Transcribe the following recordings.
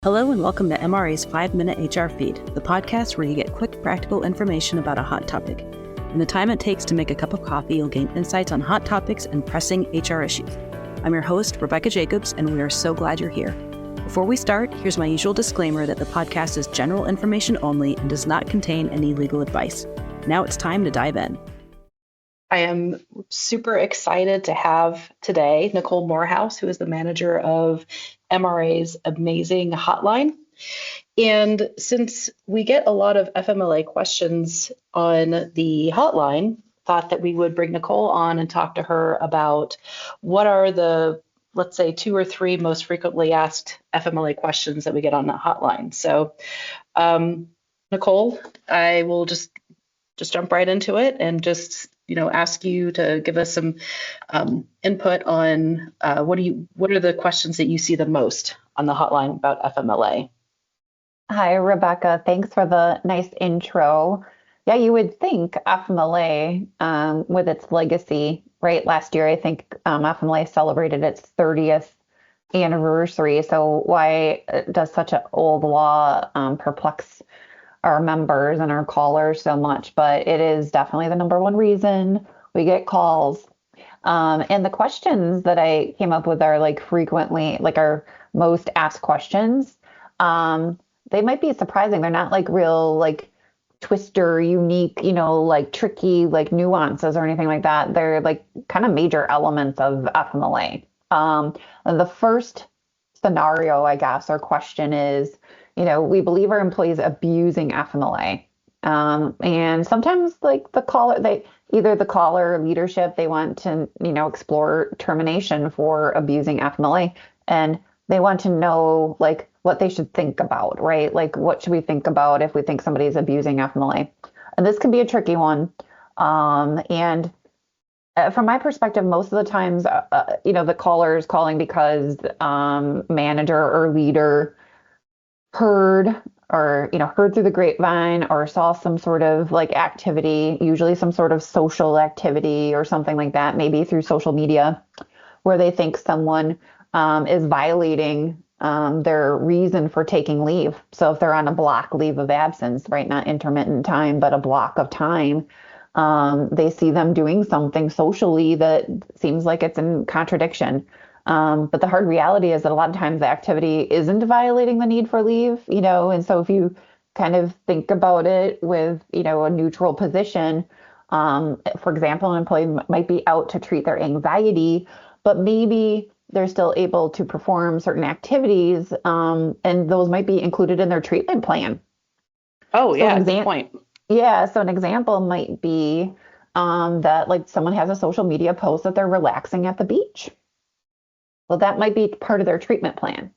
Hello and welcome to MRA's 5-Minute HR Feed, the podcast where you get quick, practical information about a hot topic. In the time it takes to make a cup of coffee, you'll gain insights on hot topics and pressing HR issues. I'm your host, Rebecca Jacobs, and we are so glad you're here. Before we start, here's my usual disclaimer that the podcast is general information only and does not contain any legal advice. Now it's time to dive in. I am super excited to have today Nicole Morehouse, who is the manager of MRA's amazing hotline. And since we get a lot of FMLA questions on the hotline, thought that we would bring Nicole on and talk to her about what are the, let's say, 2 or 3 most frequently asked FMLA questions that we get on that hotline. So, Nicole, I will just jump right into it and just ask you to give us some input on what are the questions that you see the most on the hotline about FMLA? Hi, Rebecca. Thanks for the nice intro. Yeah, you would think FMLA, with its legacy, right? Last year, I think FMLA celebrated its 30th anniversary. So why does such an old law perplex our members and our callers so much? But it is definitely the number one reason we get calls. And the questions that I came up with are frequently our most asked questions. They might be surprising. They're not real twister, unique, tricky, nuances or anything like that. They're kind of major elements of FMLA. The first scenario, I guess, or question is, we believe our employees abusing FMLA. And sometimes the caller, either the caller or leadership, they want to, explore termination for abusing FMLA. And they want to know what they should think about, right? What should we think about if we think somebody's abusing FMLA? And this can be a tricky one. And from my perspective, most of the times, the caller is calling because manager or leader heard through the grapevine or saw some sort of activity, usually some sort of social activity or something like that, maybe through social media, where they think someone is violating their reason for taking leave. So if they're on a block leave of absence, right, not intermittent time, but a block of time, they see them doing something socially that seems like it's in contradiction. But the hard reality is that a lot of times the activity isn't violating the need for leave, and so if you kind of think about it with, a neutral position, for example, an employee might be out to treat their anxiety, but maybe they're still able to perform certain activities, and those might be included in their treatment plan. Oh, yeah, good point. Yeah, so an example might be that someone has a social media post that they're relaxing at the beach. Well, that might be part of their treatment plan.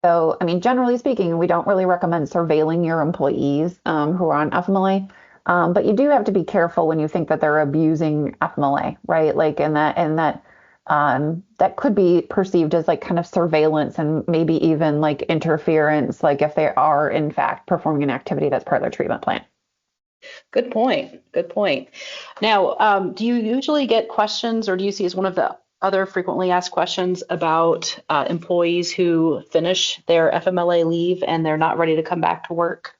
So, generally speaking, we don't really recommend surveilling your employees who are on FMLA, but you do have to be careful when you think that they're abusing FMLA, right? That could be perceived as kind of surveillance and maybe even interference, if they are in fact performing an activity that's part of their treatment plan. Good point. Good point. Now, do you usually get questions, or do you see as one of the other frequently asked questions about employees who finish their FMLA leave and they're not ready to come back to work?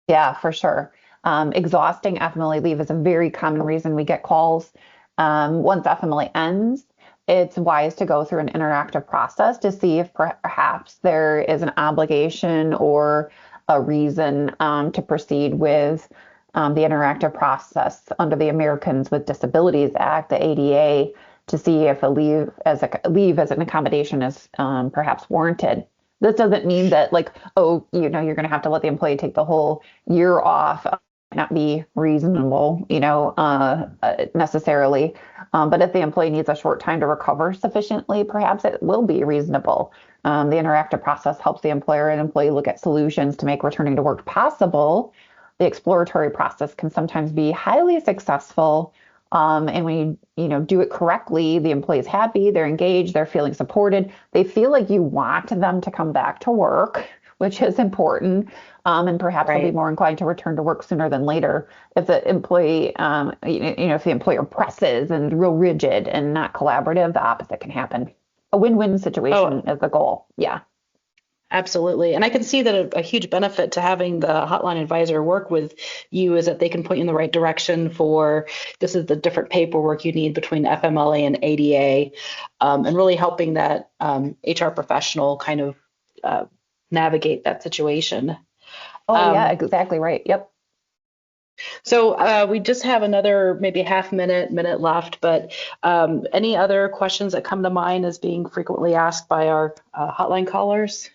Yeah, for sure. Exhausting FMLA leave is a very common reason we get calls. Once FMLA ends, it's wise to go through an interactive process to see if perhaps there is an obligation or a reason to proceed with the interactive process under the Americans with Disabilities Act, the ADA, to see if a leave as an accommodation is perhaps warranted. This doesn't mean that you're going to have to let the employee take the whole year off. Not be reasonable, necessarily. But if the employee needs a short time to recover sufficiently, perhaps it will be reasonable. The interactive process helps the employer and employee look at solutions to make returning to work possible. The exploratory process can sometimes be highly successful. And when you do it correctly, the employee is happy, they're engaged, they're feeling supported. They feel like you want them to come back to work, which is important. And perhaps they'll be more inclined to return to work sooner than later. If the employee, if the employer presses and is real rigid and not collaborative, the opposite can happen. A win-win situation is the goal. Yeah. Absolutely. And I can see that a huge benefit to having the hotline advisor work with you is that they can point you in the right direction for this is the different paperwork you need between FMLA and ADA, and really helping that HR professional kind of uh, navigate that situation. Oh, yeah, Um, exactly right. Yep. so we just have another maybe half minute left, but any other questions that come to mind as being frequently asked by our hotline callers?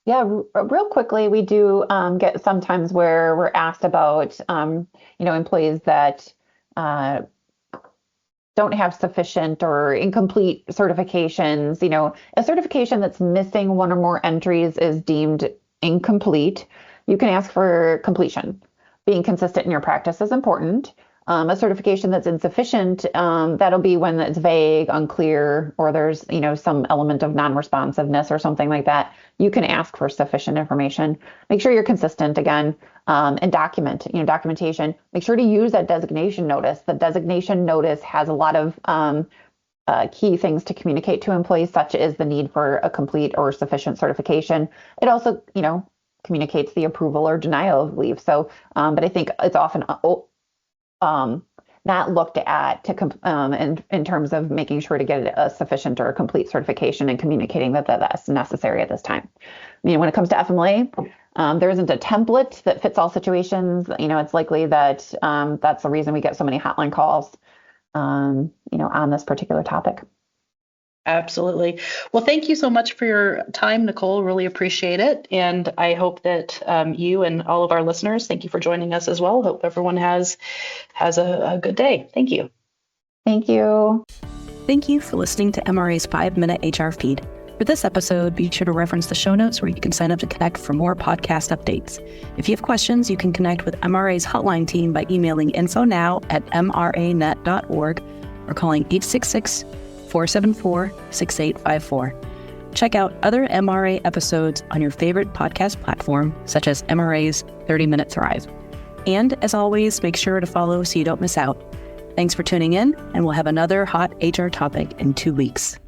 Yeah, real quickly, we do get sometimes where we're asked about, employees that uh, don't have sufficient or incomplete certifications. A certification that's missing one or more entries is deemed incomplete. You can ask for completion. Being consistent in your practice is important. A certification that's insufficient, that'll be when it's vague, unclear, or there's, some element of non-responsiveness or something like that. You can ask for sufficient information. Make sure you're consistent again, and documentation. Make sure to use that designation notice. The designation notice has a lot of key things to communicate to employees, such as the need for a complete or sufficient certification. It also, communicates the approval or denial of leave. So, but I think it's often not looked at in terms of making sure to get a sufficient or a complete certification and communicating that that's necessary at this time. When it comes to FMLA, there isn't a template that fits all situations. It's likely that that's the reason we get so many hotline calls, on this particular topic. Absolutely. Well, thank you so much for your time, Nicole. Really appreciate it. And I hope that you and all of our listeners, thank you for joining us as well. Hope everyone has a good day. Thank you. Thank you. Thank you for listening to MRA's 5-Minute HR Feed. For this episode, be sure to reference the show notes where you can sign up to connect for more podcast updates. If you have questions, you can connect with MRA's hotline team by emailing info.now@mranet.org or calling 866-474-6854. Check out other MRA episodes on your favorite podcast platform, such as MRA's 30-Minute Thrive. And as always, make sure to follow so you don't miss out. Thanks for tuning in, and we'll have another hot HR topic in 2 weeks.